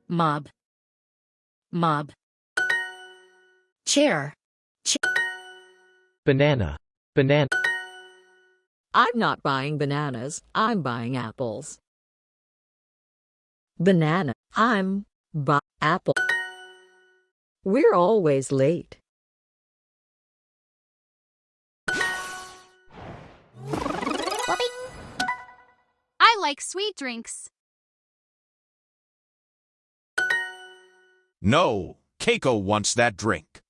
mob, mob. Chair, banana, banana, I'm not buying bananas, I'm buying apples. Banana, I'm apple. We're always late. I like sweet drinks. No, Keiko wants that drink.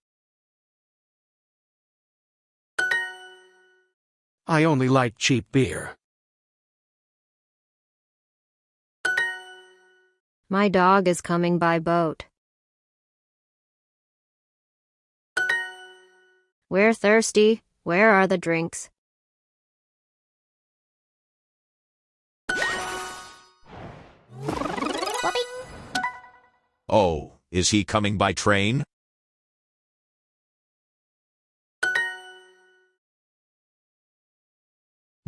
I only like cheap beer. My dog is coming by boat. We're thirsty. Where are the drinks? Oh, is he coming by train?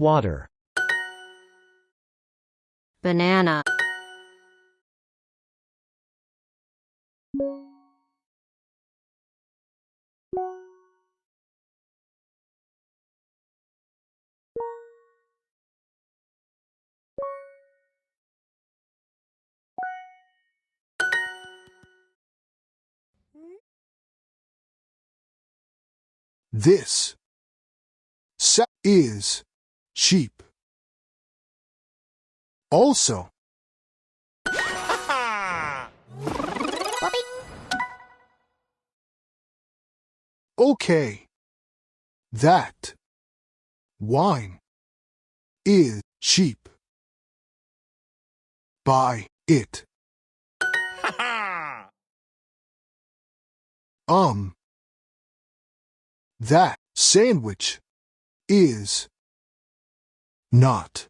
water, Banana. This is sheep. Also, okay, that wine is cheap. Buy it. That sandwich is not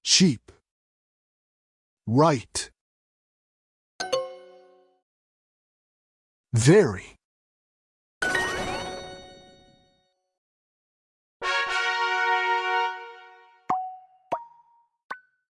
cheap. Right. Very